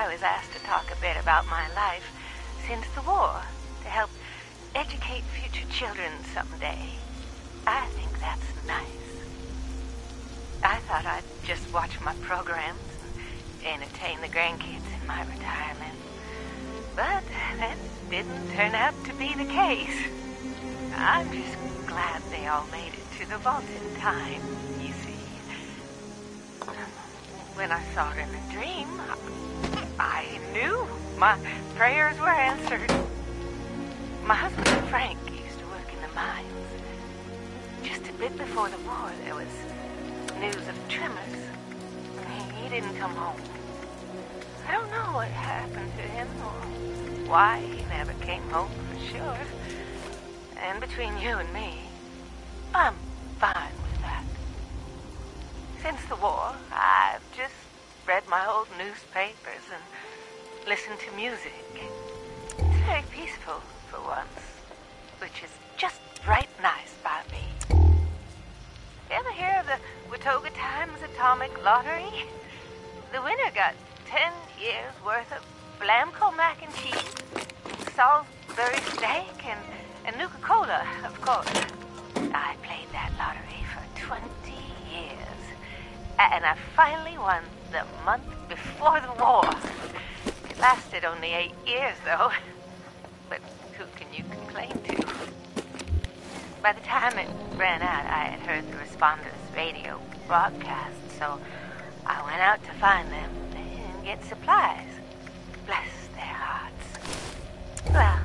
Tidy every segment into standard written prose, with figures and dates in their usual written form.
was asked to talk a bit about my life since the war, to help educate future children someday. I think that's nice. I thought I'd just watch my programs and entertain the grandkids in my retirement. But that didn't turn out to be the case. I'm just glad they all made it to the vault in time, you see. When I saw it in a dream, I knew my prayers were answered. My husband Frank used to work in the mines. Just a bit before the war, there was news of tremors. He didn't come home. I don't know what happened to him or why he never came home for sure. And between you and me, I'm fine with that. Since the war, I've just read my old newspapers and listened to music. It's very peaceful for once, which is just right nice by me. You ever hear of the Watauga Times Atomic Lottery? The winner got 10 years worth of Blamco mac and cheese, Salisbury steak, and Nuka-Cola, of course. I played that lottery for 20 years, and I finally won the month before the war. It lasted only 8 years, though. But who can you complain to? By the time it ran out, I had heard the responders' radio broadcast, so I went out to find them and get supplies. Bless their hearts. Well,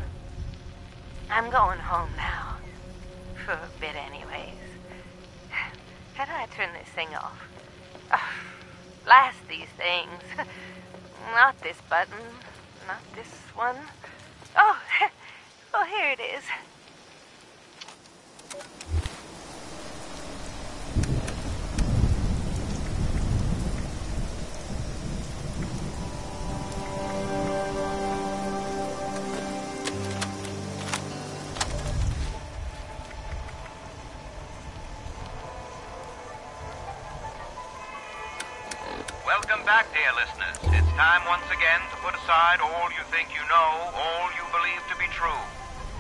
I'm going home now. For a bit anyways. How do I turn this thing off? Oh, blast these things. Not this button. Not this one. Oh, oh, here it is. Welcome back, dear listeners. It's time once again to put aside all you think you know, all you believe to be true.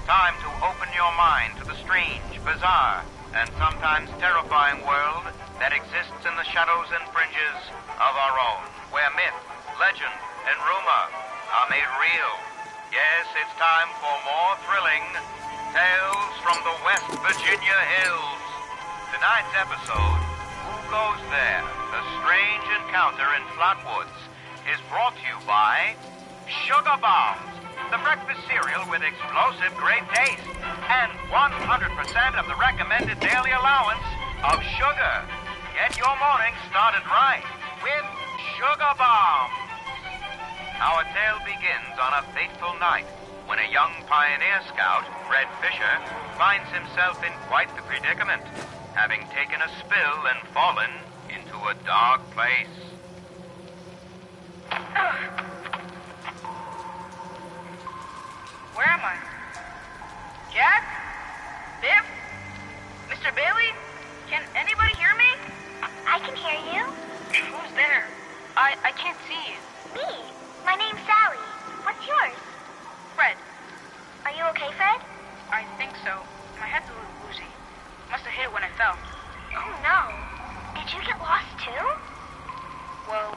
Time to open your mind to the strange, bizarre, and sometimes terrifying world that exists in the shadows and fringes of our own, where myth, legend, and rumor are made real. Yes, it's time for more thrilling Tales from the West Virginia Hills. Tonight's episode, Who Goes There? A Strange Encounter in Flatwoods, is brought to you by Sugar Bombs, the breakfast cereal with explosive great taste and 100% of the recommended daily allowance of sugar. Get your morning started right with Sugar Bombs. Our tale begins on a fateful night when a young pioneer scout, Fred Fisher, finds himself in quite the predicament, having taken a spill and fallen into a dark place. Where am I? Jack? Biff? Mr. Bailey? Can anybody hear me? I can hear you. Who's there? I can't see you. Me. My name's Sally. What's yours? Fred. Are you okay, Fred? I think so. My head's a little woozy. Must have hit it when I fell. Oh, no. Did you get lost, too? Well,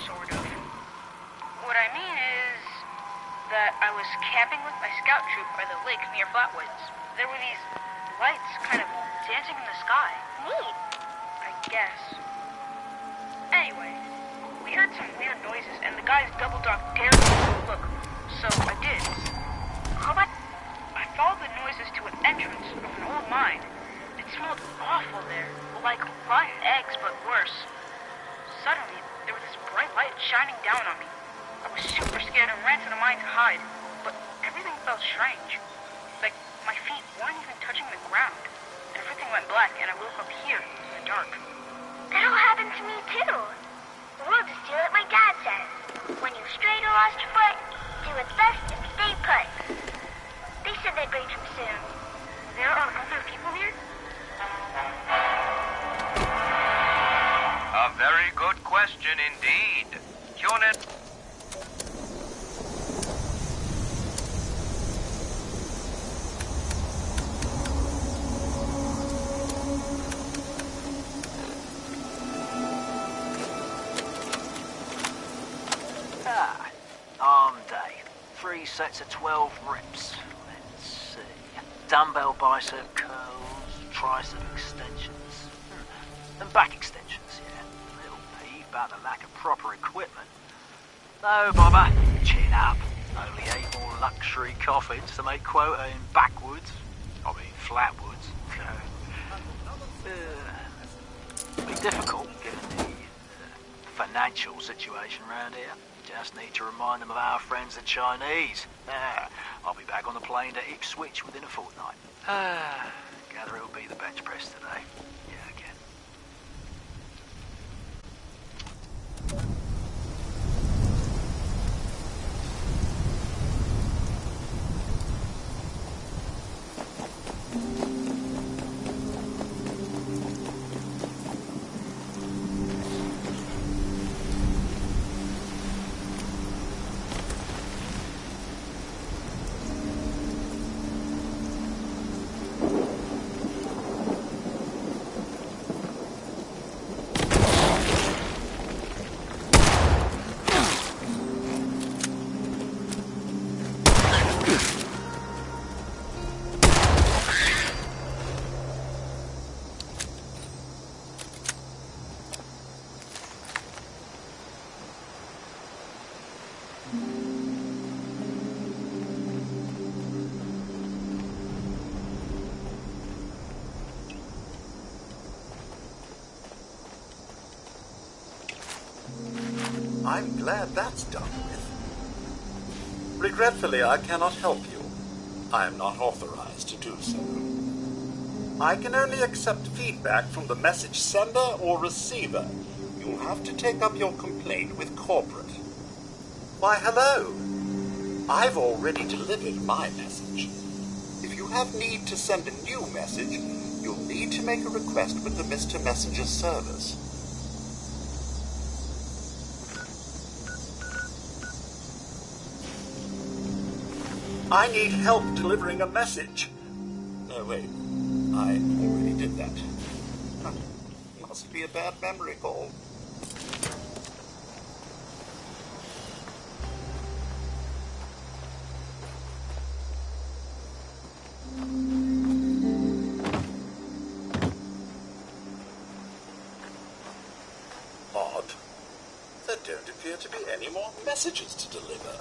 sort of. What I mean is that I was camping with my scout troop by the lake near Flatwoods. There were these lights kind of dancing in the sky. Neat. I guess. Anyway, we heard some weird noises, and the guys double-docked dared me to look, so I did. I followed the noises to an entrance of an old mine. It smelled awful there, like rotten eggs, but worse. Suddenly, there was this bright light shining down on me. I was super scared and ran to the mine to hide, but everything felt strange. Like my feet weren't even touching the ground. Everything went black, and I woke up here in the dark. That all happened to me, too. We'll just do what my dad says. When you've strayed or lost your foot, do what's best and stay put. They said they'd bring him soon. There are other people here? A very good question indeed. Tune in. sets of 12 reps. Let's see. Dumbbell bicep curls, tricep extensions, and back extensions, yeah. Little peeve about the lack of proper equipment. No bother, chin up. Only 8 more luxury coffins to make quota in backwoods. I mean flatwoods. Be difficult given the financial situation around here. Just need to remind them of our friends the Chinese. I'll be back on the plane to Ipswich within a fortnight. Gather it'll be the bench press today. Yeah, again. I'm glad that's done with. Regretfully, I cannot help you. I am not authorized to do so. I can only accept feedback from the message sender or receiver. You'll have to take up your complaint with corporate. Why, hello. I've already delivered my message. If you have need to send a new message, you'll need to make a request with the Mr. Messenger service. I need help delivering a message. No, wait. I already did that. Must be a bad memory call. Odd. There don't appear to be any more messages to deliver.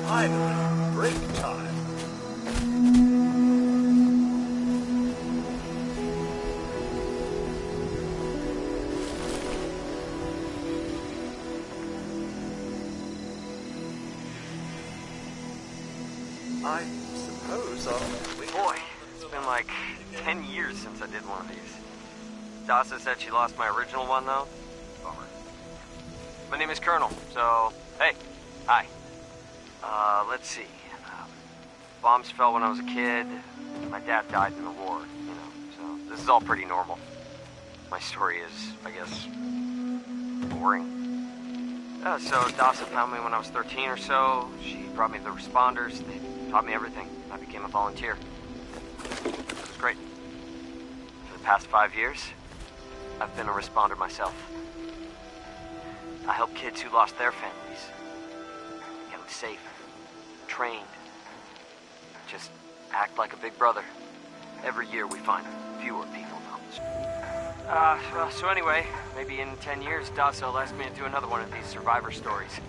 Finally, break time. I suppose Boy, it's been like 10 years since I did one of these. Dasa said she lost my original one, though. Bummer. My name is Colonel, so, hey, hi. Let's see. Bombs fell when I was a kid. My dad died in the war, so this is all pretty normal. My story is, I guess, boring. So Dasa found me when I was 13 or so. She brought me the responders. They taught me everything. I became a volunteer. It was great. For the past 5 years, I've been a responder myself. I help kids who lost their families. Get them safe, trained. Just act like a big brother. Every year we find fewer people now. So anyway, maybe in 10 years, Dasa will ask me to do another one of these survivor stories.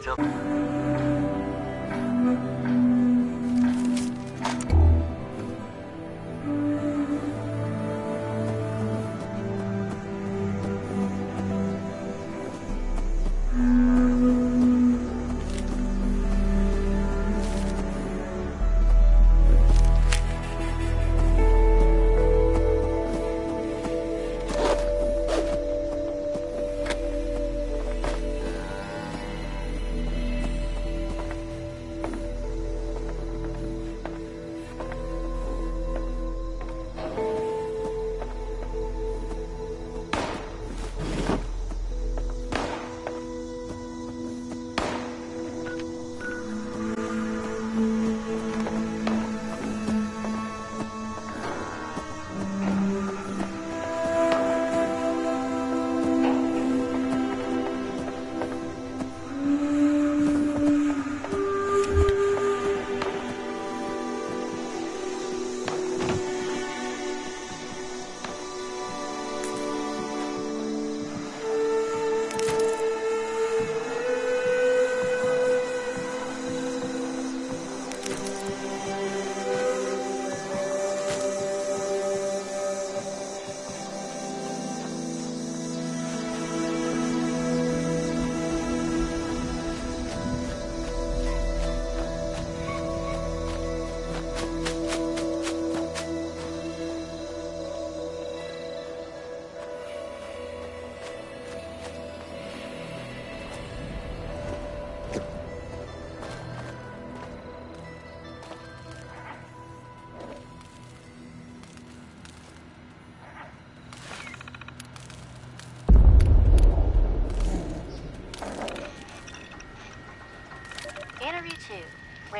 Till...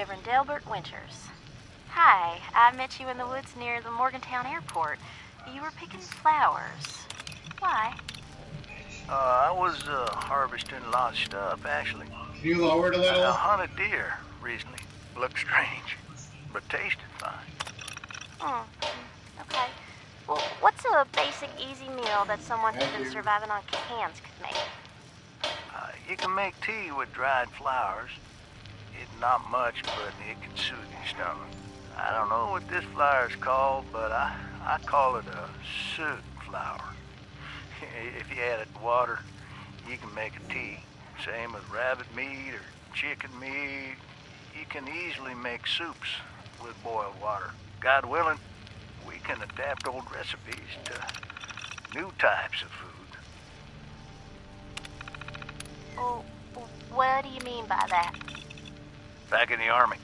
Reverend Delbert Winters. Hi, I met you in the woods near the Morgantown airport. You were picking flowers. Why? I was harvesting a lot of stuff, actually. Can you lower it a little? I hunted deer recently. Looked strange, but tasted fine. Okay. Well, what's a basic, easy meal that someone who's been surviving on cans could make? You can make tea with dried flowers. It's not much, but it can soothe your stomach. I don't know what this flower is called, but I call it a soot flower. If you add it to water, you can make a tea. Same with rabbit meat or chicken meat. You can easily make soups with boiled water. God willing, we can adapt old recipes to new types of food. Oh, what do you mean by that? Back in the Army,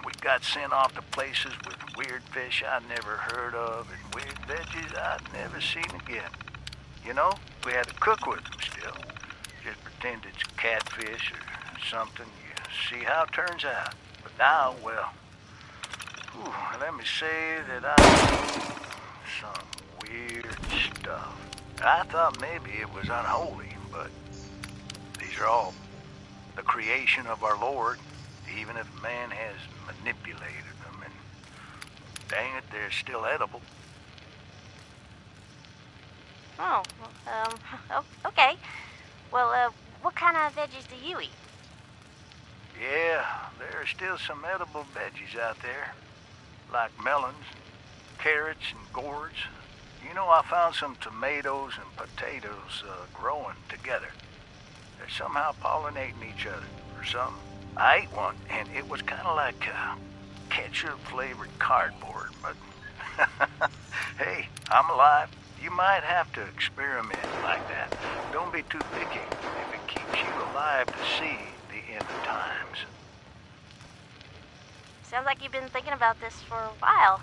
we got sent off to places with weird fish I'd never heard of and weird veggies I'd never seen again. You know, we had to cook with them still. Just pretend it's catfish or something. You see how it turns out. But now, well, let me say that I've seen some weird stuff. I thought maybe it was unholy, but these are all the creation of our Lord, even if man has manipulated them, and dang it, they're still edible. Okay. Well, what kind of veggies do you eat? Yeah, there are still some edible veggies out there, like melons, carrots, and gourds. You know, I found some tomatoes and potatoes growing together. They're somehow pollinating each other or something. I ate one, and it was kind of like ketchup-flavored cardboard, but hey, I'm alive. You might have to experiment like that. Don't be too picky if it keeps you alive to see the end of times. Sounds like you've been thinking about this for a while.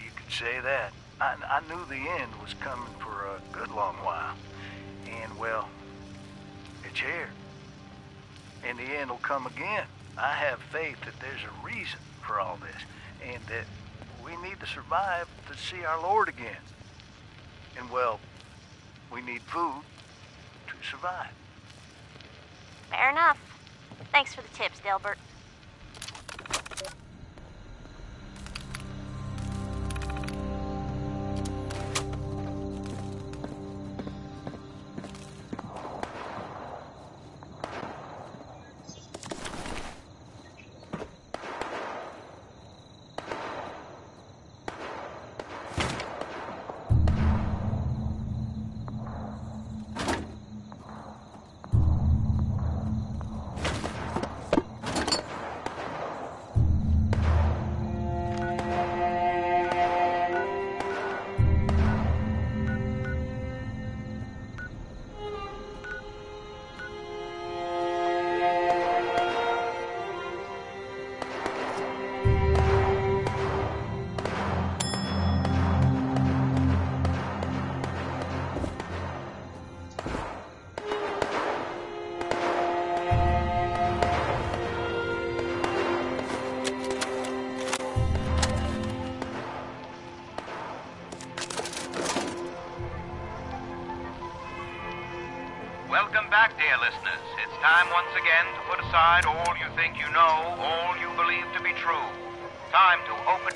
You could say that. I knew the end was coming for a good long while. And, well, it's here. And the end will come again. I have faith that there's a reason for all this, and that we need to survive to see our Lord again. And, well, we need food to survive. Fair enough. Thanks for the tips, Delbert. Welcome back, dear listeners. It's time once again to put aside all you think you know, all you believe to be true. Time to open...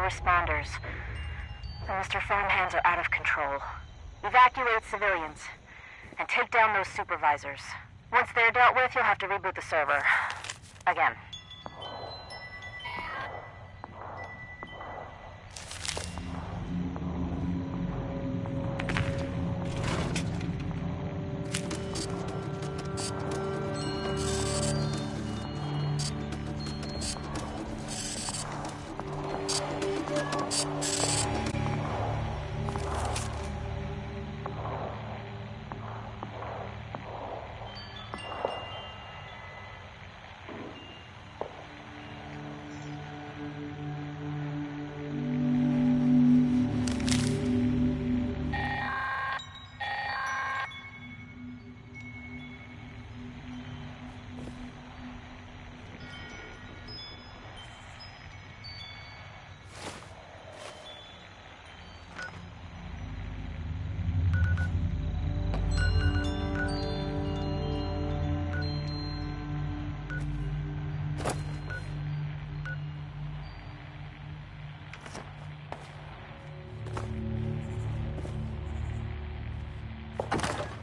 responders. The Mr. Phone Hands are out of control. Evacuate civilians, and take down those supervisors. Once they're dealt with, you'll have to reboot the server. Again.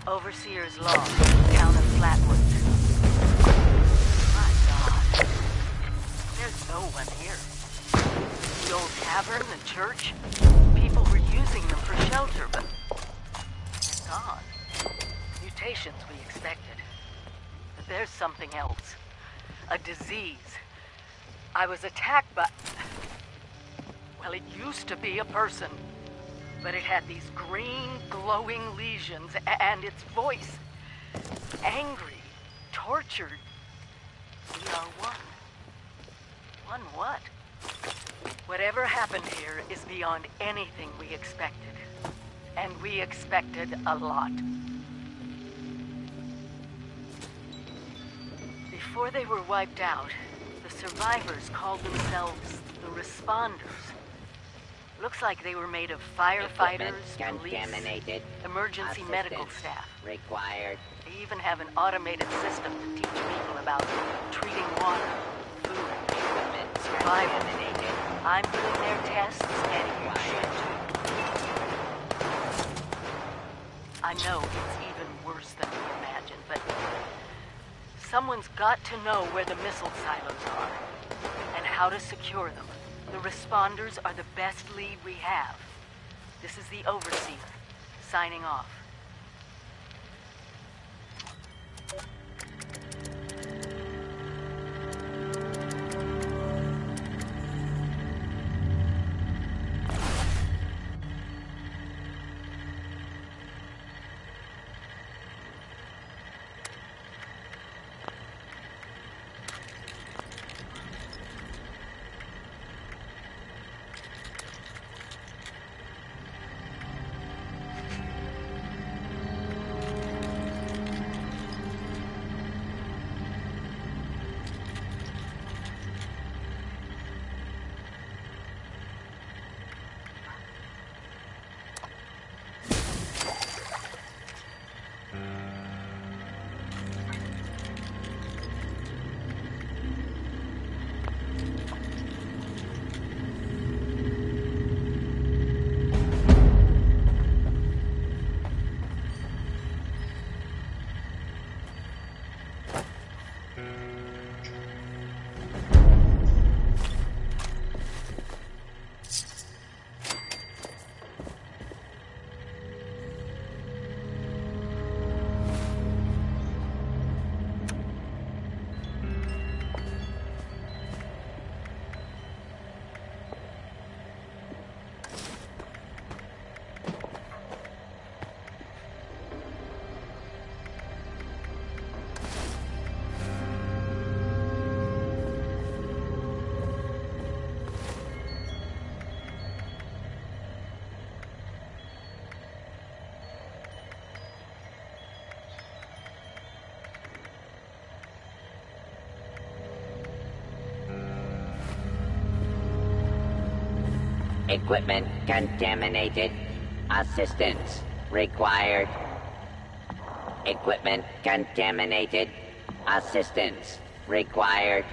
Overseer's Law, town of Flatwood. My God. There's no one here. The old tavern, the church, people were using them for shelter, but they're gone. Mutations we expected. But there's something else. A disease. I was attacked by... Well, it used to be a person. But it had these green, glowing lesions, and its voice. Angry, tortured. We are one. One what? Whatever happened here is beyond anything we expected. And we expected a lot. Before they were wiped out, the survivors called themselves the Responders. Looks like they were made of firefighters, police, emergency medical staff. Required. They even have an automated system to teach people about treating water, food, survival. I'm doing their tests, and you should too. I know it's even worse than we imagined, but someone's got to know where the missile silos are, and how to secure them. The Responders are the best lead we have. This is the Overseer, signing off. Equipment contaminated. Assistance required. Equipment contaminated. Assistance required.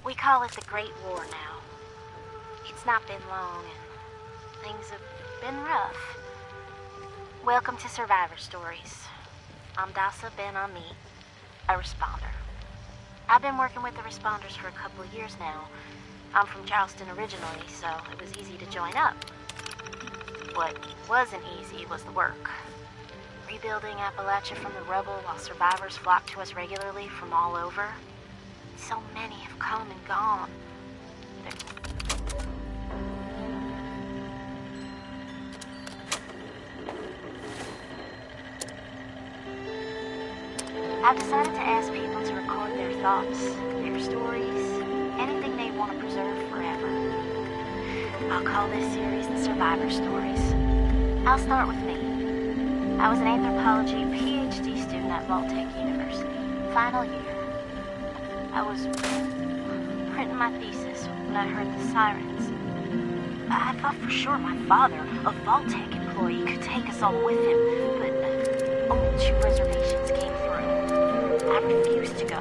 We call it the Great War now. It's not been long and things have been rough. Welcome to Survivor Stories. I'm Dasa Ben Ami, a responder. I've been working with the responders for a couple of years now. I'm from Charleston originally, so it was easy to join up. What wasn't easy was the work. Rebuilding Appalachia from the rubble while survivors flock to us regularly from all over. So many have come and gone. I've decided to ask people to record their thoughts, their stories, anything they want to preserve forever. I'll call this series the Survivor Stories. I'll start with me. I was an anthropology PhD student at Vault-Tec University, final year. I was printing my thesis when I heard the sirens. I thought for sure my father, a Vault-Tec employee, employee could take us all with him, but only 2 reservations came through. I refused to go.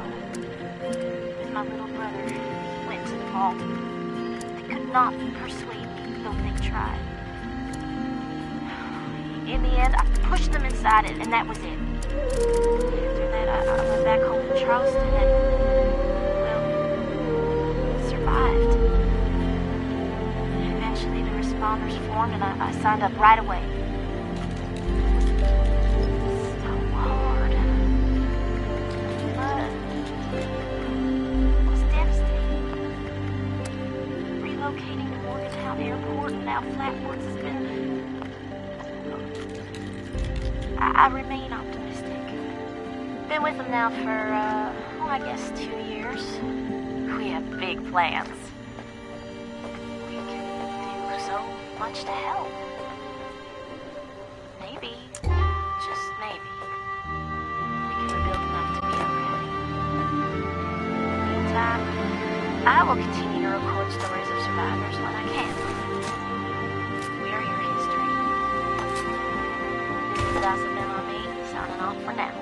And my little brother went to the vault. They could not persuade me, though they tried. In the end, I pushed them inside, and that was it. After that, I went back home to Charleston and, well, survived. Eventually, the responders formed, and I signed up right away. So hard. But it was devastating. Relocating to Morgantown Airport and now Flatwoods has been... I remain optimistic. Been with them now for, I guess 2 years. We have big plans. We can do so much to help. Maybe, just maybe, we can rebuild enough to be okay. Meantime, I will continue to record stories of survivors when I can. We are your history. That's been on me, signing off for now.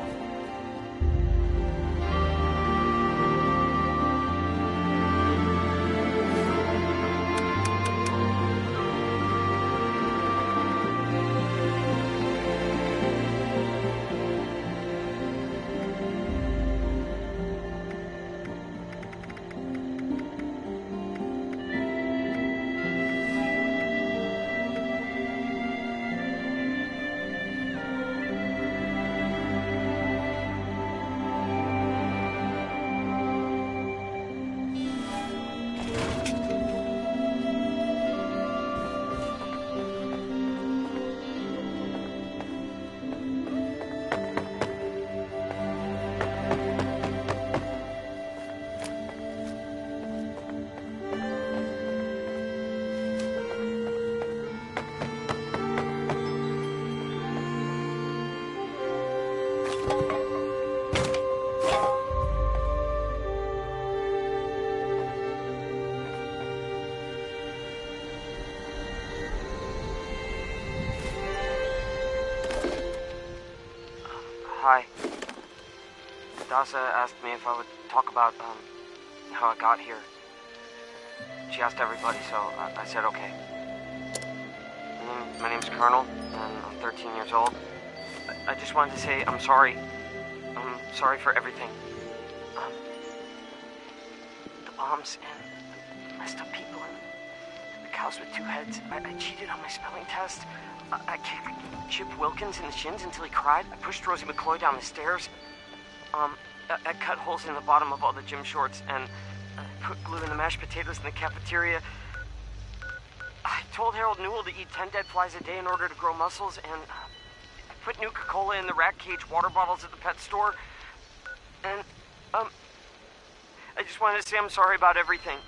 Hi. Dasa asked me if I would talk about, how I got here. She asked everybody, so I said okay. My name's Colonel, and I'm 13 years old. I just wanted to say I'm sorry. I'm sorry for everything. The bombs and the messed up people and the cows with 2 heads. I cheated on my spelling test. I kicked Chip Wilkins in the shins until he cried. I pushed Rosie McCloy down the stairs. I cut holes in the bottom of all the gym shorts, and I put glue in the mashed potatoes in the cafeteria. I told Harold Newell to eat 10 dead flies a day in order to grow muscles, and I put Nuka-Cola in the rat cage water bottles at the pet store. And, I just wanted to say I'm sorry about everything.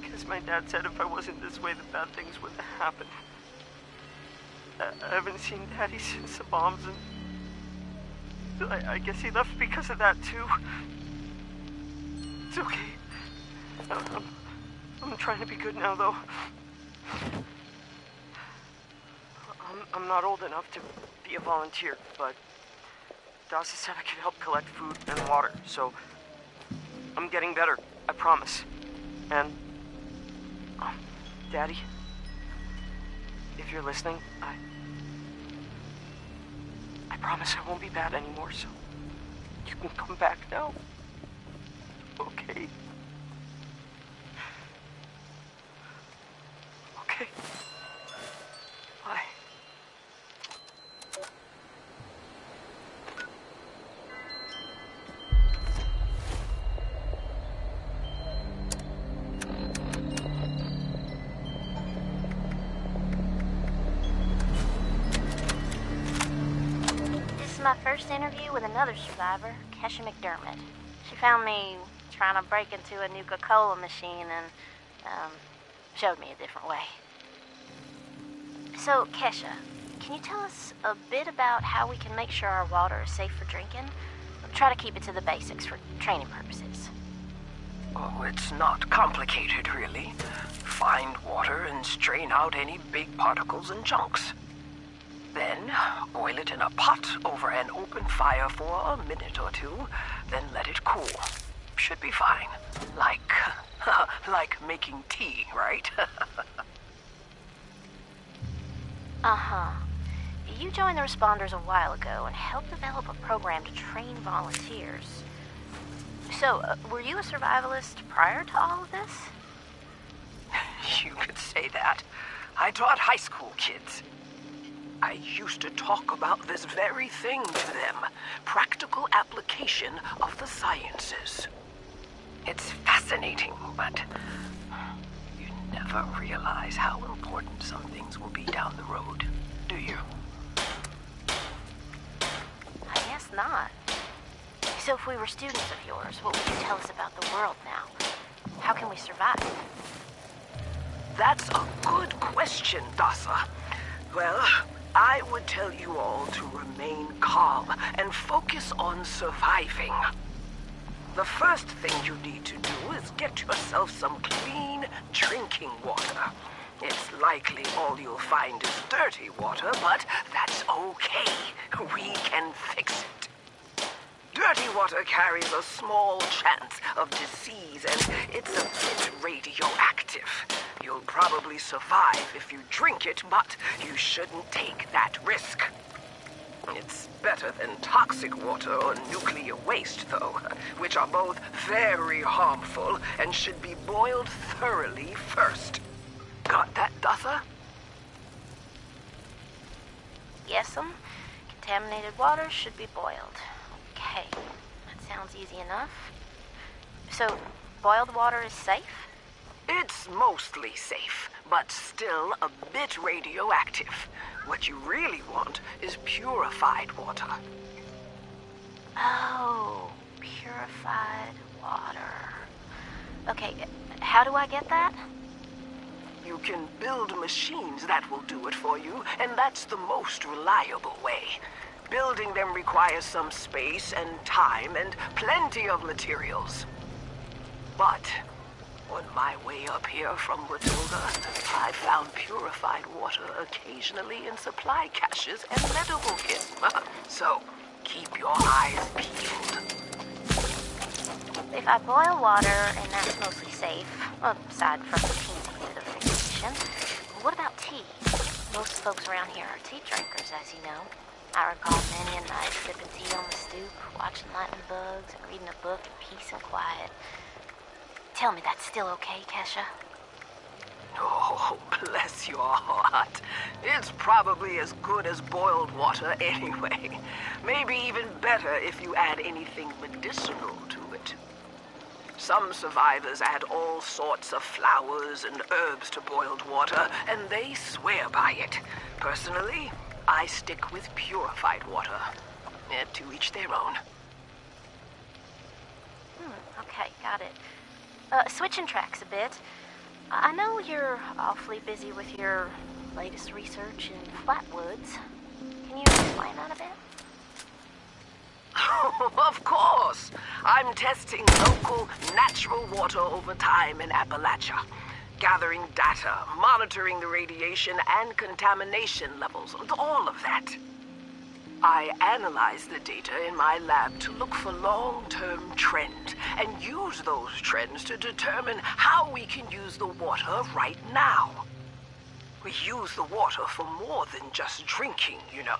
Because my dad said if I wasn't this way, the bad things wouldn't happen. I haven't seen Daddy since the bombs, and I guess he left because of that, too. It's okay. I'm trying to be good now, though. I'm not old enough to be a volunteer, but Dasa said I could help collect food and water, so I'm getting better, I promise. And, Daddy, if you're listening, I promise I won't be bad anymore, so you can come back now. Okay? Okay. Bye. My first interview with another survivor, Kesha McDermott. She found me trying to break into a Nuka-Cola machine and showed me a different way. So, Kesha, can you tell us a bit about how we can make sure our water is safe for drinking? Try to keep it to the basics for training purposes. Oh, it's not complicated, really. Find water and strain out any big particles and chunks. Then, boil it in a pot over an open fire for a minute or two, then let it cool. Should be fine. Like making tea, right? Uh-huh. You joined the responders a while ago and helped develop a program to train volunteers. So, were you a survivalist prior to all of this? You could say that. I taught high school kids. I used to talk about this very thing to them. Practical application of the sciences. It's fascinating, but you never realize how important some things will be down the road, do you? I guess not. So if we were students of yours, what would you tell us about the world now? How can we survive? That's a good question, Dasa. Well, I would tell you all to remain calm and focus on surviving. The first thing you need to do is get yourself some clean drinking water. It's likely all you'll find is dirty water, but that's okay. We can fix it. Dirty water carries a small chance of disease, and it's a bit radioactive. You'll probably survive if you drink it, but you shouldn't take that risk. It's better than toxic water or nuclear waste, though, which are both very harmful and should be boiled thoroughly first. Got that, Dutha? Yes'm. Contaminated water should be boiled. Okay, that sounds easy enough. So, boiled water is safe? It's mostly safe, but still a bit radioactive. What you really want is purified water. Oh, purified water. Okay, how do I get that? You can build machines that will do it for you, and that's the most reliable way. Building them requires some space and time and plenty of materials. But on my way up here from Matilda, I found purified water occasionally in supply caches and medical kits. So, keep your eyes peeled. If I boil water and that's mostly safe, aside from the teeny bit of fixation, what about tea? Most folks around here are tea drinkers, as you know. I recall many a night sipping tea on the stoop, watching lightning bugs, and reading a book in peace and quiet. Tell me that's still okay, Kesha? Oh, bless your heart. It's probably as good as boiled water anyway. Maybe even better if you add anything medicinal to it. Some survivors add all sorts of flowers and herbs to boiled water, and they swear by it. Personally, I stick with purified water. To each their own. Okay, got it. Switching tracks a bit. I know you're awfully busy with your latest research in flatwoods. Can you explain that a bit? Of course! I'm testing local, natural water over time in Appalachia. Gathering data, monitoring the radiation and contamination levels, all of that. I analyze the data in my lab to look for long-term trends and use those trends to determine how we can use the water right now. We use the water for more than just drinking, you know.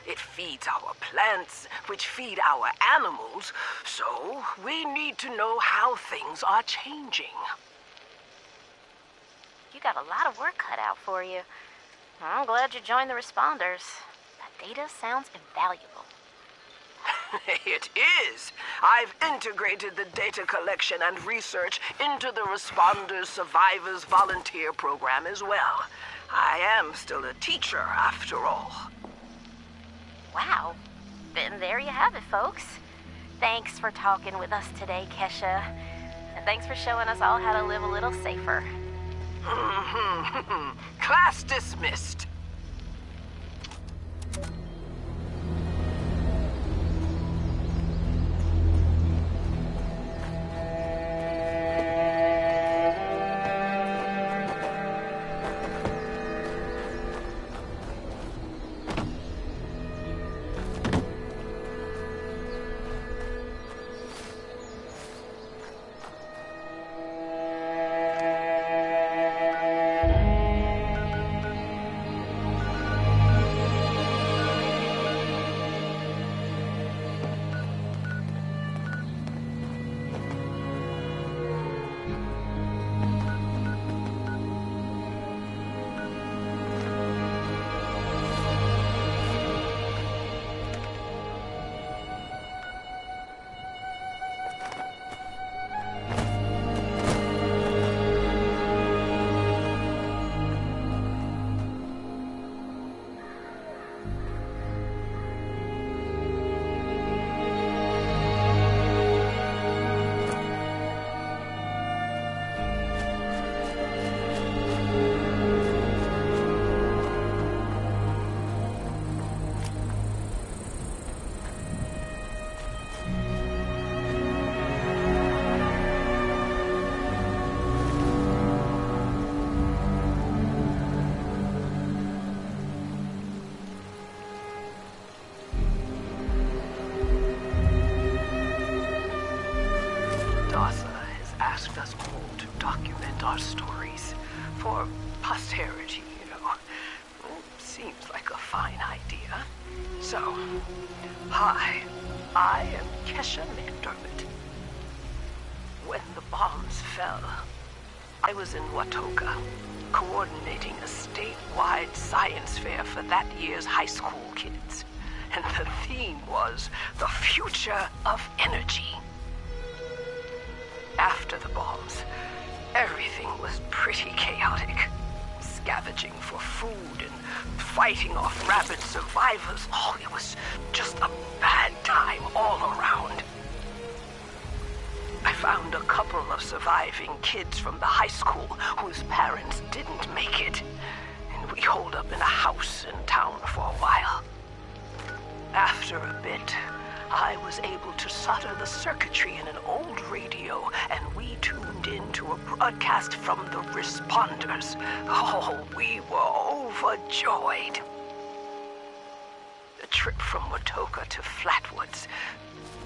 It feeds our plants, which feed our animals, so we need to know how things are changing. You got a lot of work cut out for you. I'm glad you joined the responders. That data sounds invaluable. It is. I've integrated the data collection and research into the Responders Survivors Volunteer Program as well. I am still a teacher, after all. Wow. Then there you have it, folks. Thanks for talking with us today, Kesha. And thanks for showing us all how to live a little safer. Class dismissed. posterity, you know. It seems like a fine idea. So, hi, I am Kesha McDermott. When the bombs fell, I was in Watoka, coordinating a statewide science fair for that year's high school kids. And the theme was the future of energy. After the bombs, everything was pretty chaotic. Scavenging for food and fighting off rabid survivors. Oh, it was just a bad time all around. I found a couple of surviving kids from the high school whose parents didn't make it, and we holed up in a house in town for a while. After a bit, I was able to solder the circuitry in an old radio, and we tuned in to a broadcast from the responders. Oh, we were overjoyed. The trip from Watoka to Flatwoods,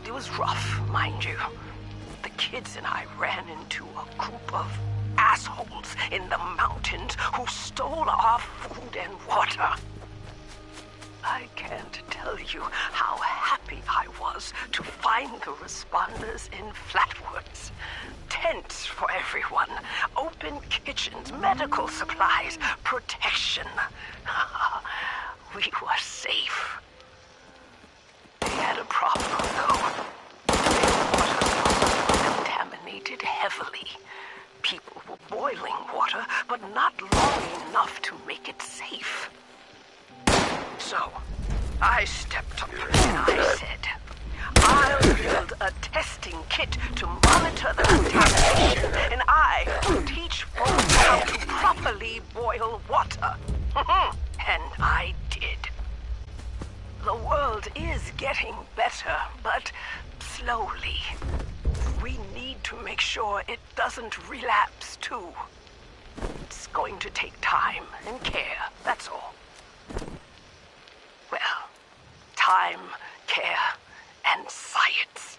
it was rough, mind you. The kids and I ran into a group of assholes in the mountains who stole our food and water. I can't tell you how happy I was to find the responders in Flatwoods. Tents for everyone, open kitchens, medical supplies, protection. We were safe. They had a problem, though. Contaminated heavily. People were boiling water, but not long enough to make it safe. So, I stepped up and I said, I'll build a testing kit to monitor the contamination, and I will teach folks how to properly boil water. And I did. The world is getting better, but slowly. We need to make sure it doesn't relapse, too. It's going to take time and care, that's all. Well, time, care, and science.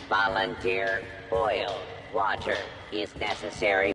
Volunteer boiled water is necessary